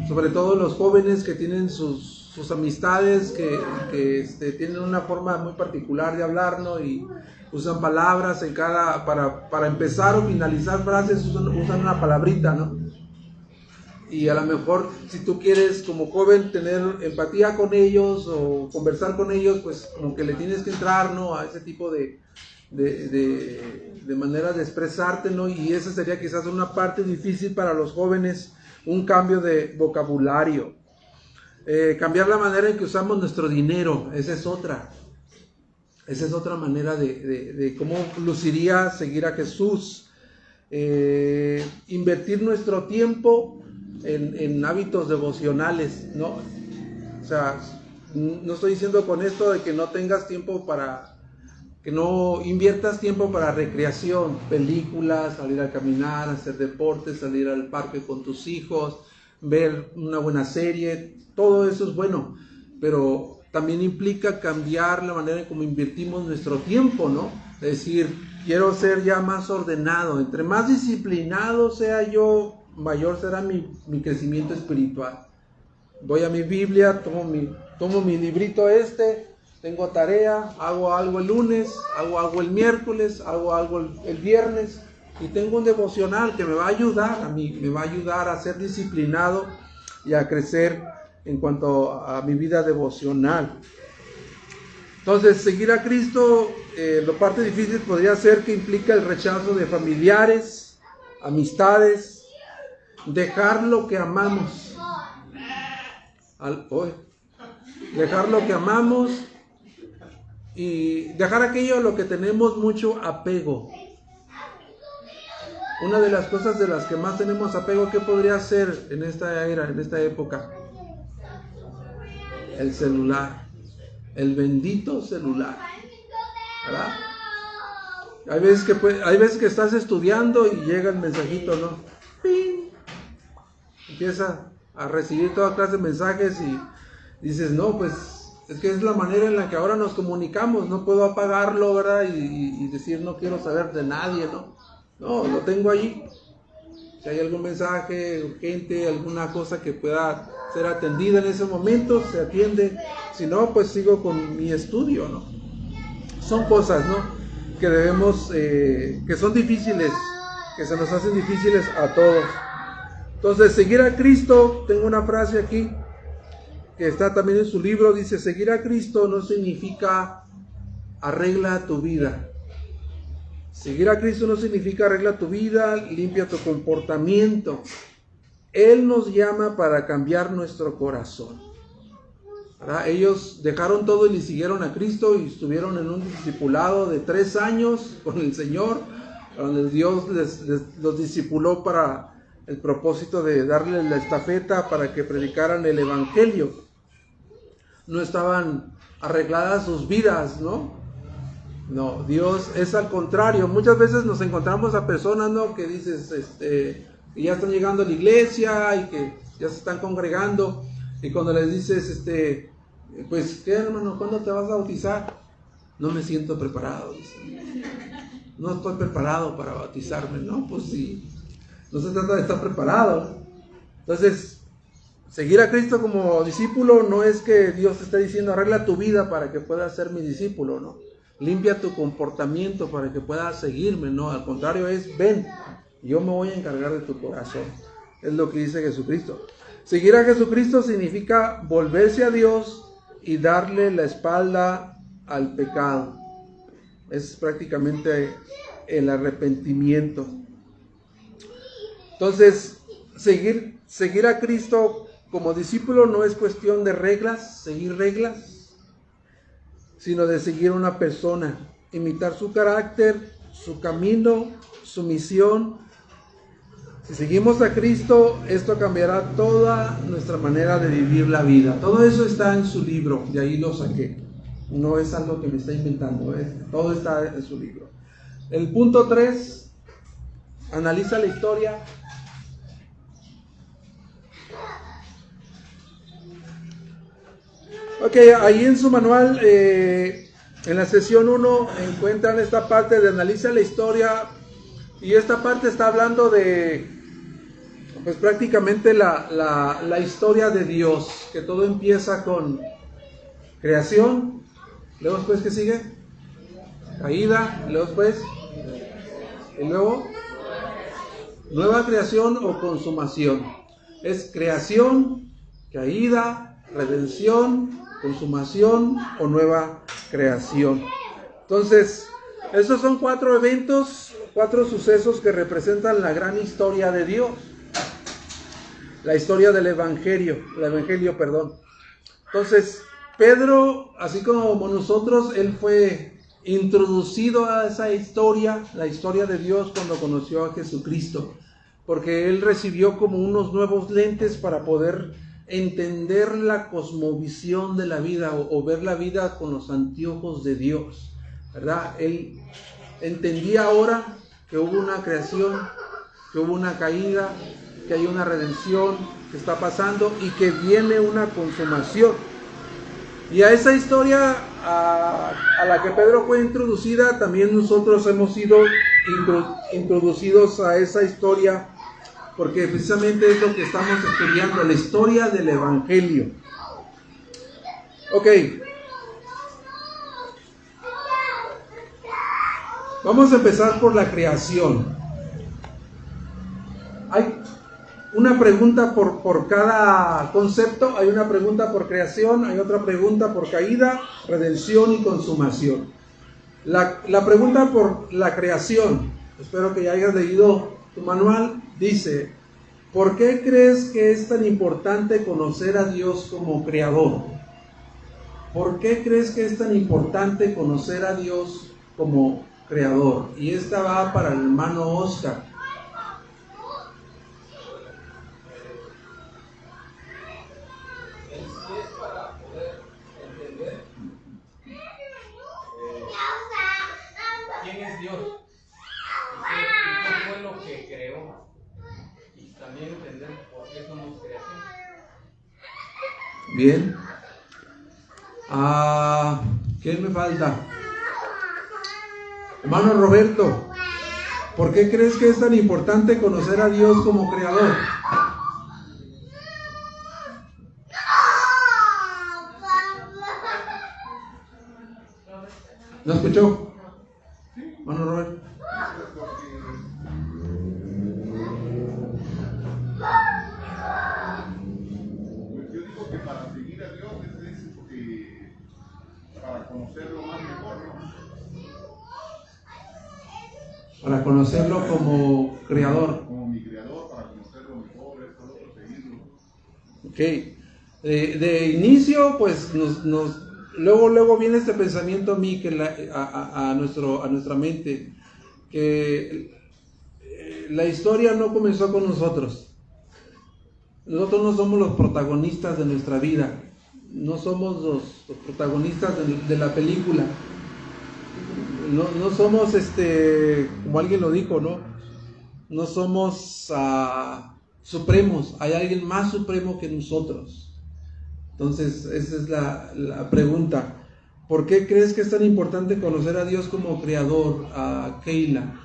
sobre todo los jóvenes que tienen sus amistades, que tienen una forma muy particular de hablar, ¿no? Y usan palabras en para empezar o finalizar frases, usan una palabrita, ¿no? Y a lo mejor, si tú quieres como joven tener empatía con ellos o conversar con ellos, pues como que le tienes que entrar, ¿no? A ese tipo de manera de expresarte, ¿no? Y esa sería quizás una parte difícil para los jóvenes, un cambio de vocabulario. Cambiar la manera en que usamos nuestro dinero, esa es otra manera de cómo luciría seguir a Jesús. Invertir nuestro tiempo en hábitos devocionales, ¿no? O sea, no estoy diciendo con esto de que no tengas tiempo que no inviertas tiempo para recreación, películas, salir a caminar, hacer deportes, salir al parque con tus hijos, ver una buena serie, todo eso es bueno, pero también implica cambiar la manera en cómo invertimos nuestro tiempo, ¿no? Es decir, quiero ser ya más ordenado, entre más disciplinado sea yo, mayor será mi crecimiento espiritual. Voy a mi Biblia, tomo mi librito tengo tarea, hago algo el lunes, hago algo el miércoles, hago algo el viernes, y tengo un devocional que me va a ayudar me va a ayudar a ser disciplinado y a crecer en cuanto a mi vida devocional. Entonces, seguir a Cristo, la parte difícil podría ser que implica el rechazo de familiares, amistades, dejar lo que amamos, dejar lo que amamos y dejar aquello a lo que tenemos mucho apego. Una de las cosas de las que más tenemos apego, ¿qué podría ser en esta era, en esta época? El celular, el bendito celular, ¿verdad? Hay veces que estás estudiando y llega el mensajito, ¿no? ¡Ping! Empieza a recibir toda clase de mensajes y dices, no, pues Es que es la manera en la que ahora nos comunicamos. No puedo apagarlo, ¿verdad? Y decir no quiero saber de nadie, ¿no? No, lo tengo allí. Si hay algún mensaje urgente, alguna cosa que pueda ser atendida en ese momento, se atiende. Si no, pues sigo con mi estudio, ¿no? Son cosas, ¿no? Que debemos, que son difíciles, que se nos hacen difíciles a todos. Entonces, seguir a Cristo, tengo una frase aquí, que está también en su libro, dice, seguir a Cristo no significa arregla tu vida. Seguir a Cristo no significa arregla tu vida, limpia tu comportamiento. Él nos llama para cambiar nuestro corazón, ¿verdad? Ellos dejaron todo y le siguieron a Cristo y estuvieron en un discipulado de 3 años con el Señor, donde Dios los discipuló para el propósito de darles la estafeta para que predicaran el Evangelio. No estaban arregladas sus vidas, ¿no? No, Dios es al contrario. Muchas veces nos encontramos a personas, ¿no? Que dices, que ya están llegando a la iglesia y que ya se están congregando, y cuando les dices, pues, ¿qué, hermano? ¿Cuándo te vas a bautizar? No me siento preparado, dice. No estoy preparado para bautizarme. No, pues sí, no se trata de estar preparado. Entonces, seguir a Cristo como discípulo no es que Dios te esté diciendo arregla tu vida para que puedas ser mi discípulo, ¿no? Limpia tu comportamiento para que puedas seguirme, no, al contrario es, ven, yo me voy a encargar de tu corazón. Es lo que dice Jesucristo. Seguir a Jesucristo significa volverse a Dios y darle la espalda al pecado. Es prácticamente el arrepentimiento. Entonces, seguir a Cristo como discípulo no es cuestión de reglas, seguir reglas, sino de seguir a una persona, imitar su carácter, su camino, su misión. Si seguimos a Cristo, esto cambiará toda nuestra manera de vivir la vida. Todo eso está en su libro, de ahí lo saqué. No es algo que me está inventando, todo está en su libro. El punto 3, analiza la historia. Ok, ahí en su manual, en la sesión 1, encuentran esta parte de analiza la historia, y esta parte está hablando de, pues prácticamente la historia de Dios, que todo empieza con creación, luego después, ¿qué sigue? Caída, luego después, y luego, nueva creación o consumación. Es creación, caída, redención, consumación o nueva creación. Entonces, estos son 4 eventos, 4 sucesos que representan la gran historia de Dios. La historia del Evangelio. Entonces, Pedro, así como nosotros, él fue introducido a esa historia, la historia de Dios, cuando conoció a Jesucristo, porque él recibió como unos nuevos lentes para poder entender la cosmovisión de la vida o ver la vida con los anteojos de Dios, ¿verdad? Él entendía ahora que hubo una creación, que hubo una caída, que hay una redención que está pasando y que viene una consumación. Y a esa historia a la que Pedro fue introducida, también nosotros hemos sido introducidos a esa historia, porque precisamente es lo que estamos estudiando, la historia del Evangelio. Ok. Vamos a empezar por la creación. Hay una pregunta por cada concepto. Hay una pregunta por creación, hay otra pregunta por caída, redención y consumación. La pregunta por la creación, espero que ya hayas leído tu manual, dice: ¿por qué crees que es tan importante conocer a Dios como creador? ¿Por qué crees que es tan importante conocer a Dios como creador? Y esta va para el hermano Oscar. Es para poder entender quién es Dios y qué fue lo que creó, y también entender por qué somos creación. Bien. ¿Quién me falta? Hermano Roberto, ¿por qué crees que es tan importante conocer a Dios como creador? ¿Lo escuchó? Hermano Roberto. Yo digo que para seguir a Dios es para conocerlo más mejor, ¿no? Para conocerlo como creador. Como mi creador, para conocerlo mejor, esto, lo otro, seguirlo. Ok. De inicio, pues luego viene este pensamiento a mí, que a nuestra mente, que la historia no comenzó con nosotros. Nosotros no somos los protagonistas de nuestra vida, no somos los protagonistas de la película. No somos, como alguien lo dijo, no somos supremos, hay alguien más supremo que nosotros. Entonces, esa es la pregunta. ¿Por qué crees que es tan importante conocer a Dios como creador, a Keila?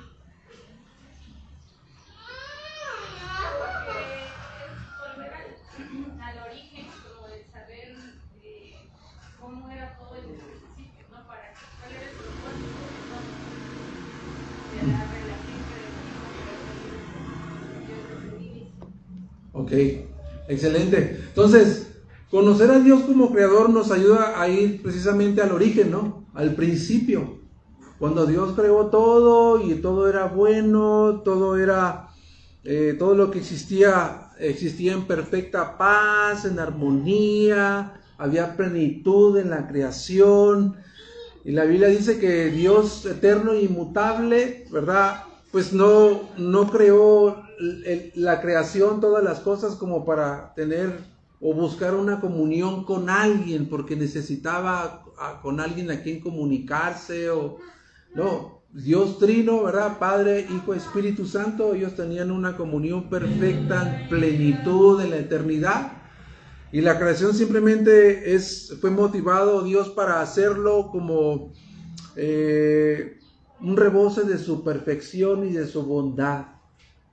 Volver al origen, como de saber cómo era todo en el principio, ¿no? ¿Cuál era el propósito de la relación que Dios desde el inicio? Ok, excelente. Entonces, conocer a Dios como creador nos ayuda a ir precisamente al origen, ¿no? Al principio. Cuando Dios creó todo y todo era bueno, todo lo que existía en perfecta paz, en armonía, había plenitud en la creación. Y la Biblia dice que Dios eterno e inmutable, ¿verdad? Pues no creó la creación, todas las cosas como para tener o buscar una comunión con alguien, porque necesitaba con alguien a quien comunicarse, no, Dios Trino, ¿verdad? Padre, Hijo, Espíritu Santo, ellos tenían una comunión perfecta, en plenitud en la eternidad, y la creación simplemente fue motivado Dios para hacerlo como un rebose de su perfección y de su bondad,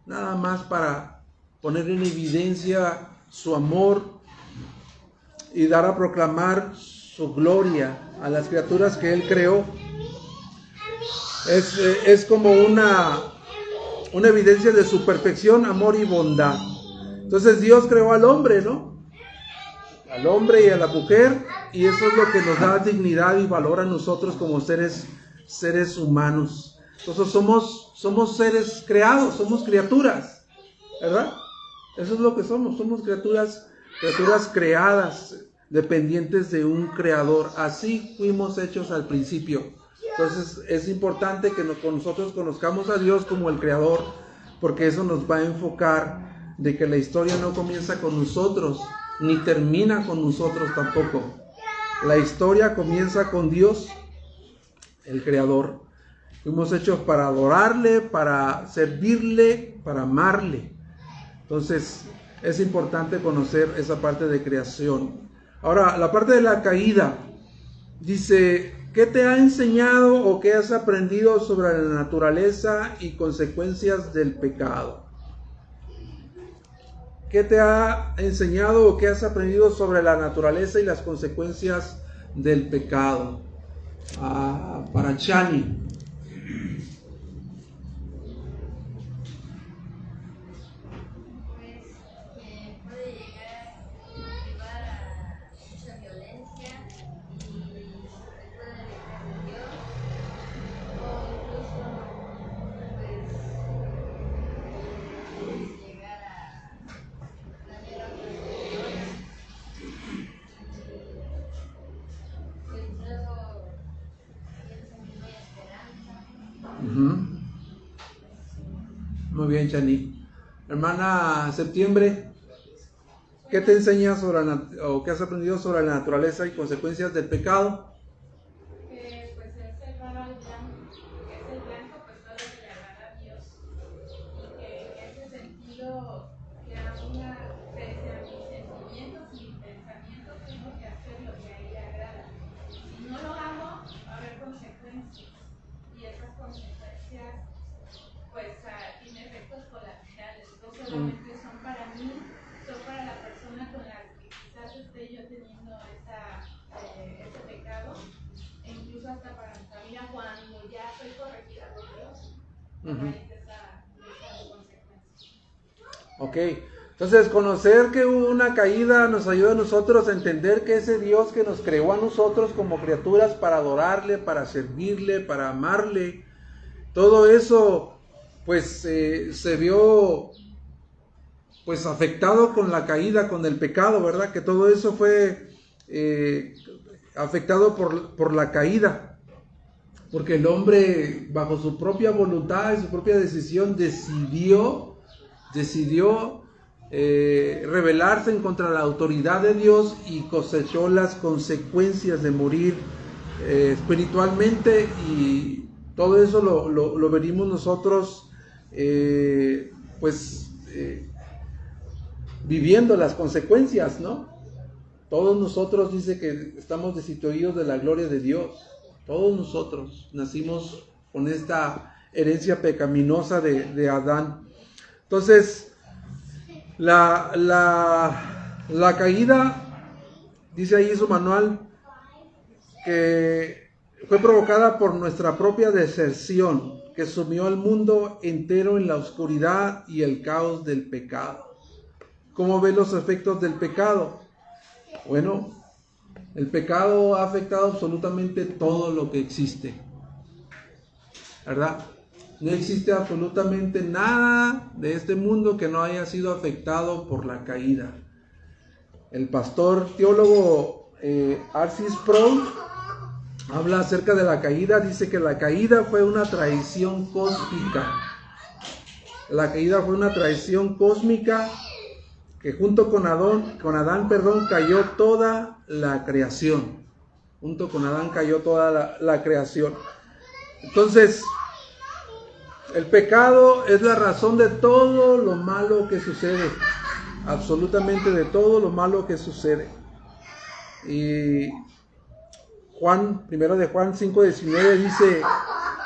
nada más para poner en evidencia su amor y dar a proclamar su gloria a las criaturas que Él creó. Es como una evidencia de su perfección, amor y bondad. Entonces Dios creó al hombre, ¿no? Al hombre y a la mujer, y eso es lo que nos da dignidad y valor a nosotros como seres humanos. Entonces somos seres creados, somos criaturas, ¿verdad? Eso es lo que somos criaturas creadas, dependientes de un creador. Así fuimos hechos al principio. Entonces es importante que nosotros conozcamos a Dios como el creador, porque eso nos va a enfocar de que la historia no comienza con nosotros, ni termina con nosotros tampoco. La historia comienza con Dios, el creador. Fuimos hechos para adorarle, para servirle, para amarle. Entonces es importante conocer esa parte de creación. Ahora, la parte de la caída. Dice, ¿qué te ha enseñado o qué has aprendido sobre la naturaleza y consecuencias del pecado? ¿Qué te ha enseñado o qué has aprendido sobre la naturaleza y las consecuencias del pecado? Para Chani. Muy bien, Chani. Hermana Septiembre, ¿qué te enseña o qué has aprendido sobre la naturaleza y consecuencias del pecado? Pues es el blanco, pues todo lo que le agrada a Dios. Y que en ese sentido, que pese a mis sentimientos y mis pensamientos, tengo que hacer lo que a Él le agrada. a raíz de esa consecuencia. Ok, entonces conocer que hubo una caída nos ayuda a nosotros a entender que ese Dios que nos creó a nosotros como criaturas para adorarle, para servirle, para amarle, todo eso pues se vio pues afectado con la caída, con el pecado, ¿verdad? Que todo eso fue afectado por la caída, porque el hombre bajo su propia voluntad y su propia decisión decidió rebelarse en contra de la autoridad de Dios y cosechó las consecuencias de morir espiritualmente, y todo eso lo venimos nosotros viviendo las consecuencias, ¿no? Todos nosotros dice que estamos destituidos de la gloria de Dios. Todos nosotros nacimos con esta herencia pecaminosa de Adán. Entonces, la caída, dice ahí en su manual, que fue provocada por nuestra propia deserción, que sumió al mundo entero en la oscuridad y el caos del pecado. ¿Cómo ven los efectos del pecado? Bueno, el pecado ha afectado absolutamente todo lo que existe, ¿verdad? No existe absolutamente nada de este mundo que no haya sido afectado por la caída. El pastor teólogo R.C. Sproul habla acerca de la caída. Dice que la caída fue una traición cósmica. La caída fue una traición cósmica que junto con Adán, cayó toda la creación. Junto con Adán cayó toda la creación. Entonces, el pecado es la razón de todo lo malo que sucede. Absolutamente de todo lo malo que sucede. Y primero de Juan 5:19 dice: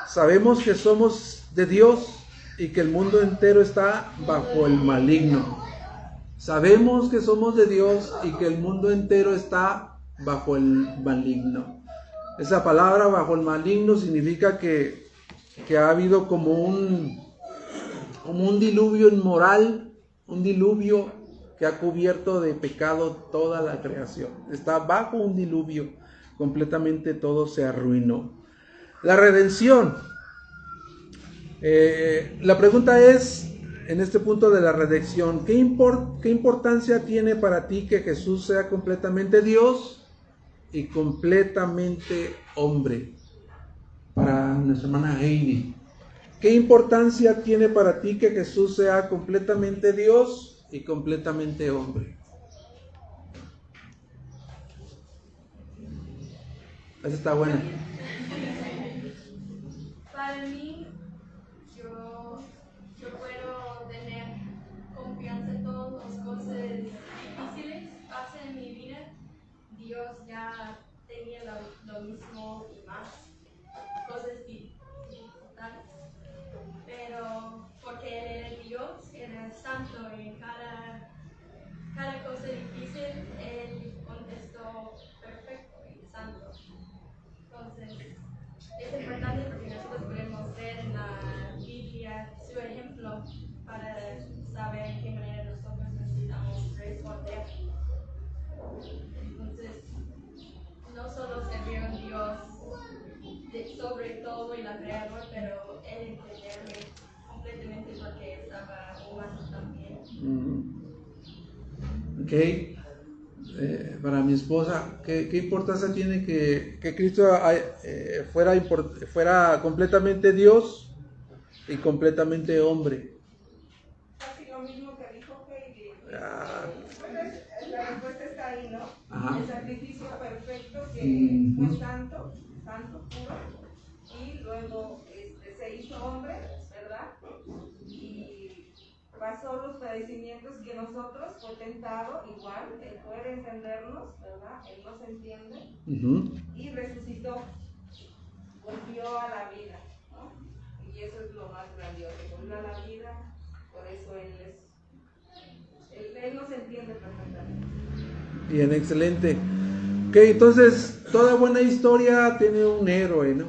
sabemos que somos de Dios y que el mundo entero está bajo el maligno. Sabemos que somos de Dios y que el mundo entero está bajo el maligno. Esa palabra, bajo el maligno, significa que ha habido como un diluvio inmoral, un diluvio que ha cubierto de pecado toda la creación. Está bajo un diluvio, completamente todo se arruinó. La redención. La pregunta es, en este punto de la redención, ¿qué importancia tiene para ti que Jesús sea completamente Dios y completamente hombre? Para nuestra hermana Heidi, ¿qué importancia tiene para ti que Jesús sea completamente Dios y completamente hombre? Esa está buena. Para mí, yo puedo tener confianza en todas las cosas difíciles que pasan en mi vida. Dios ya tenía lo mismo y más cosas dificultades, pero porque Él era Dios, era santo, y en cada cosa difícil Él contestó perfecto y santo. Entonces es importante porque nosotros podemos ver en la Biblia su ejemplo para saber en qué manera nosotros necesitamos responder. Entonces, no solo servir a Dios sobre todo y la creador, pero Él entenderme completamente porque estaba humano también. Ok. Para mi esposa, ¿qué importancia tiene que Cristo fuera completamente Dios y completamente hombre? Casi lo mismo que dijo Heidi. La respuesta está ahí, ¿no? Ajá. El sacrificio perfecto que fue santo, puro, y luego se hizo hombre, ¿verdad? Y pasó los padecimientos que nosotros, fue tentado igual, Él puede entendernos, ¿verdad? Él nos entiende, y resucitó, volvió a la vida, ¿no? Y eso es lo más grandioso, volvió a la vida, por eso Él nos entiende perfectamente. Bien, excelente. Ok, entonces, toda buena historia tiene un héroe, ¿no?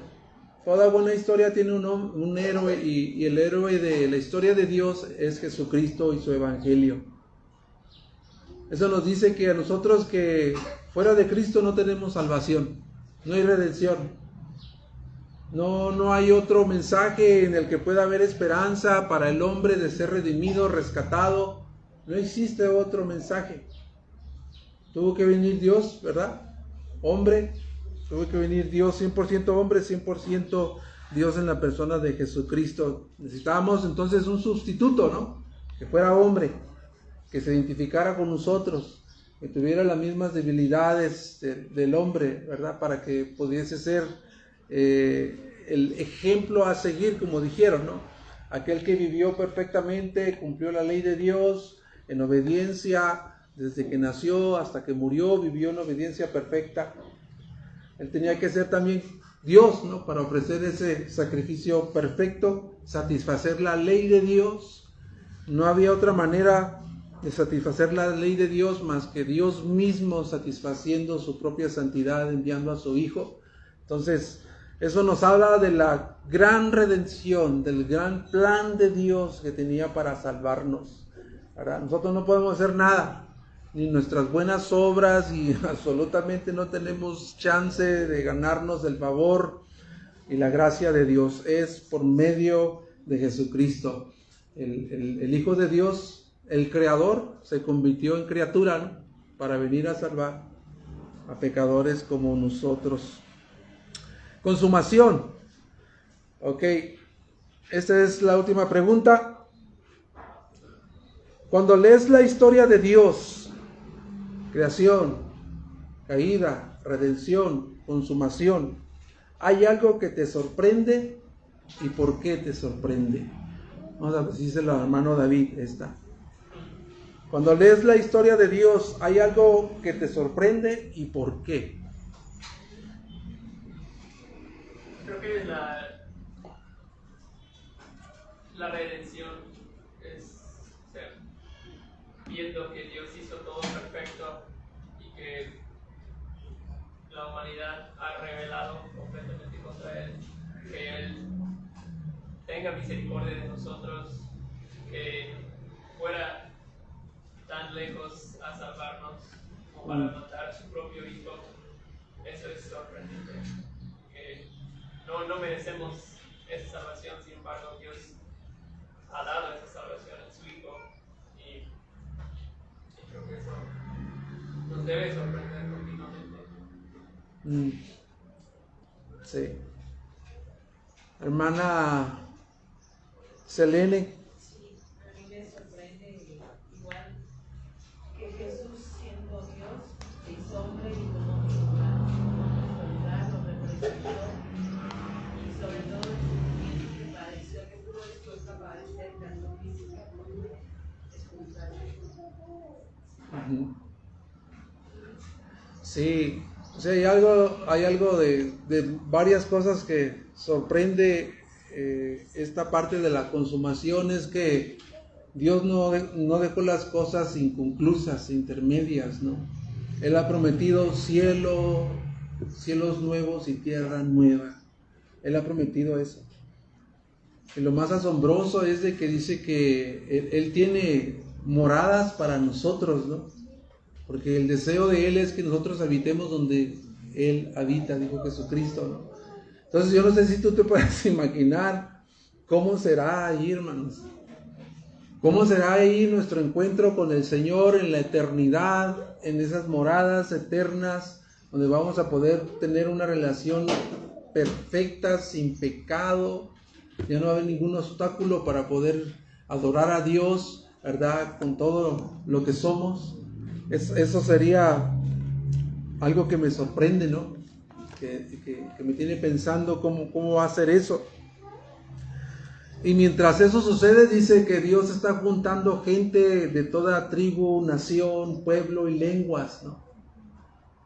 Toda buena historia tiene un héroe y el héroe de la historia de Dios es Jesucristo y su evangelio. Eso nos dice que a nosotros que fuera de Cristo no tenemos salvación, no hay redención. No hay otro mensaje en el que pueda haber esperanza para el hombre de ser redimido, rescatado. No existe otro mensaje. Tuvo que venir Dios, ¿verdad? Hombre, tuvo que venir Dios, 100% hombre, 100% Dios en la persona de Jesucristo. Necesitábamos entonces un sustituto, ¿no? Que fuera hombre, que se identificara con nosotros, que tuviera las mismas debilidades del hombre, ¿verdad? Para que pudiese ser el ejemplo a seguir, como dijeron, ¿no? Aquel que vivió perfectamente, cumplió la ley de Dios en obediencia desde que nació hasta que murió, vivió en obediencia perfecta. Él tenía que ser también Dios, ¿no? Para ofrecer ese sacrificio perfecto, satisfacer la ley de Dios. No había otra manera de satisfacer la ley de Dios más que Dios mismo satisfaciendo su propia santidad, enviando a su Hijo. Entonces, eso nos habla de la gran redención, del gran plan de Dios que tenía para salvarnos, ¿verdad? Nosotros no podemos hacer nada, ni nuestras buenas obras, y absolutamente no tenemos chance de ganarnos el favor y la gracia de Dios. Es por medio de Jesucristo. El Hijo de Dios, el Creador, se convirtió en criatura, ¿no? Para venir a salvar a pecadores como nosotros. Consumación. Ok, esta es la última pregunta. Cuando lees la historia de Dios, creación, caída, redención, consumación, ¿hay algo que te sorprende? ¿Y por qué te sorprende? Vamos a decírselo al hermano David esta. Cuando lees la historia de Dios, ¿hay algo que te sorprende y por qué? Creo que la redención es, o sea, viendo que Dios hizo todo perfecto y que la humanidad ha rebelado completamente contra Él, que Él tenga misericordia de nosotros, que fuera tan lejos a salvarnos como para matar a su propio Hijo. Eso es sorprendente. No merecemos esa salvación, sin embargo Dios ha dado esa salvación a su Hijo, y creo que eso nos debe sorprender continuamente. Sí. Hermana Selene. Sí, a mí me sorprende igual que Jesús, siendo Dios, se hizo hombre y tomó nuestro lugar, lo representó. Sobre todo el sufrimiento que padeció, que estuvo dispuesto a padecer tanto física como espiritual. Sí, o sea, hay algo de varias cosas que sorprende esta parte de la consumación, es que Dios no dejó las cosas inconclusas, intermedias, ¿no? Él ha prometido cielos nuevos y tierra nueva. Él ha prometido eso. Y lo más asombroso es de que dice que Él tiene moradas para nosotros, ¿no? Porque el deseo de Él es que nosotros habitemos donde Él habita, dijo Jesucristo, ¿no? Entonces yo no sé si tú te puedes imaginar cómo será ahí, hermanos. ¿Cómo será ahí nuestro encuentro con el Señor en la eternidad, en esas moradas eternas, donde vamos a poder tener una relación perfecta, sin pecado? Ya no va a haber ningún obstáculo para poder adorar a Dios, ¿verdad? Con todo lo que somos. Eso sería algo que me sorprende, ¿no? Que me tiene pensando cómo va a ser eso. Y mientras eso sucede, dice que Dios está juntando gente de toda tribu, nación, pueblo y lenguas, ¿no?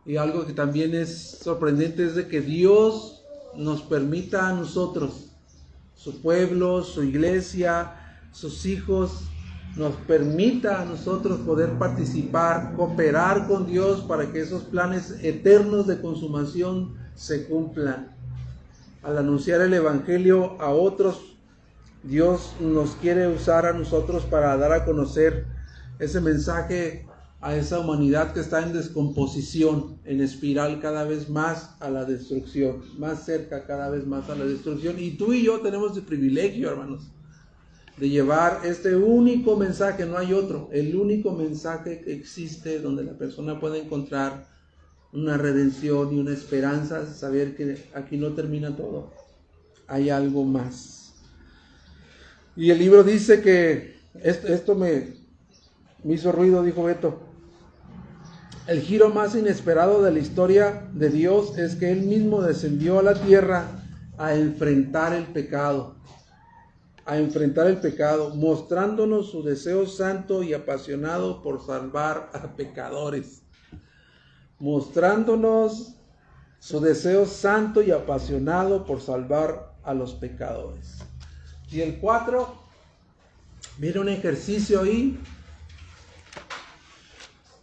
Y algo que también es sorprendente es de que Dios nos permita a nosotros, su pueblo, su iglesia, sus hijos, nos permita a nosotros poder participar, cooperar con Dios para que esos planes eternos de consumación se cumplan. al anunciar el Evangelio a otros, Dios nos quiere usar a nosotros para dar a conocer ese mensaje a esa humanidad que está en descomposición, en espiral cada vez más a la destrucción, más cerca cada vez más a la destrucción. Y tú y yo tenemos el privilegio, hermanos, de llevar este único mensaje, no hay otro, el único mensaje que existe donde la persona puede encontrar una redención y una esperanza, de saber que aquí no termina todo, hay algo más. Y el libro dice que, esto me hizo ruido, dijo Beto, el giro más inesperado de la historia de Dios es que Él mismo descendió a la tierra a enfrentar el pecado, mostrándonos su deseo santo y apasionado por salvar a pecadores. Mostrándonos su deseo santo y apasionado por salvar a los pecadores. Y el 4, mira un ejercicio ahí.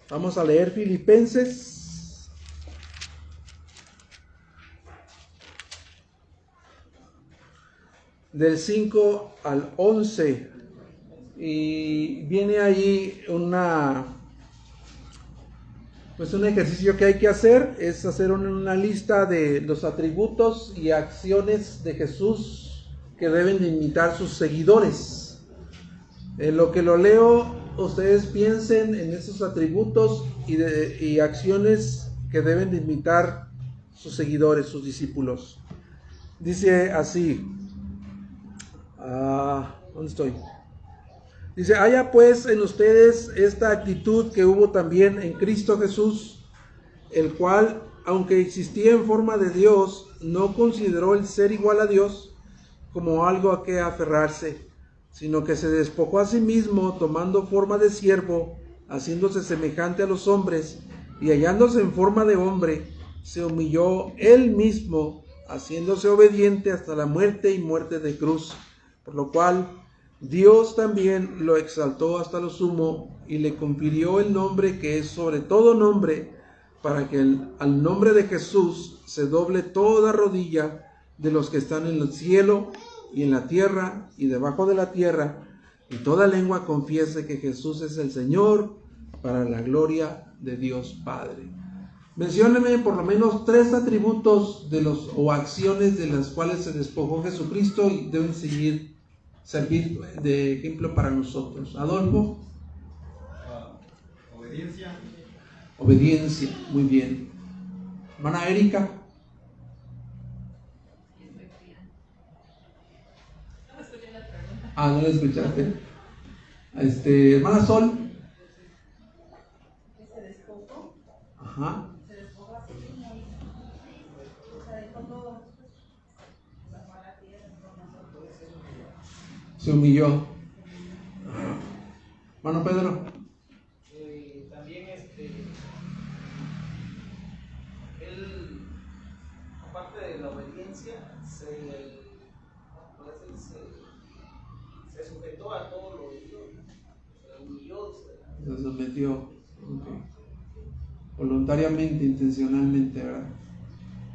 Vamos a leer Filipenses. Del 5 al 11. Y viene ahí un ejercicio que hay que hacer. Es hacer una lista de los atributos y acciones de Jesús que deben de imitar sus seguidores. En lo que lo leo, ustedes piensen en esos atributos y acciones que deben de imitar sus seguidores, sus discípulos. Dice así, ¿dónde estoy? Dice, haya pues en ustedes esta actitud que hubo también en Cristo Jesús, el cual, aunque existía en forma de Dios, no consideró el ser igual a Dios como algo a que aferrarse, sino que se despojó a sí mismo, tomando forma de siervo, haciéndose semejante a los hombres, y hallándose en forma de hombre, se humilló él mismo, haciéndose obediente hasta la muerte y muerte de cruz, por lo cual Dios también lo exaltó hasta lo sumo, y le confirió el nombre que es sobre todo nombre, para que al nombre de Jesús se doble toda rodilla de los que están en el cielo y en la tierra y debajo de la tierra, y toda lengua confiese que Jesús es el Señor, para la gloria de Dios Padre. Mencióneme por lo menos 3 atributos o acciones de las cuales se despojó Jesucristo y deben servir de ejemplo para nosotros. Adolfo. Obediencia, muy bien. Hermana Erika. No la escuchaste. Hermana Sol. Se despojó. Ajá. Se despojó a sí mismo y se dejó todo. Bajó a la tierra por nosotros. Se humilló. Hermano Pedro. También él, aparte de la obediencia, se sujetó a todo lo de Dios, se humilló, Se sometió. Okay. Voluntariamente, intencionalmente, ¿verdad?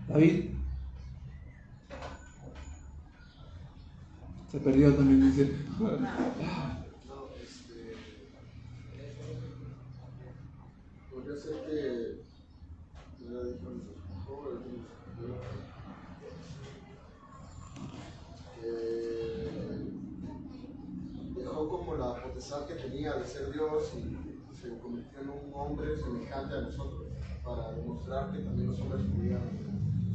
David. Se perdió también, dice. Podría ser que dejó como la potestad que tenía de ser Dios y se convirtió en un hombre semejante a nosotros, para demostrar que también los hombres podían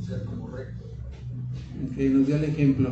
ser como rectos. Que nos dio el ejemplo.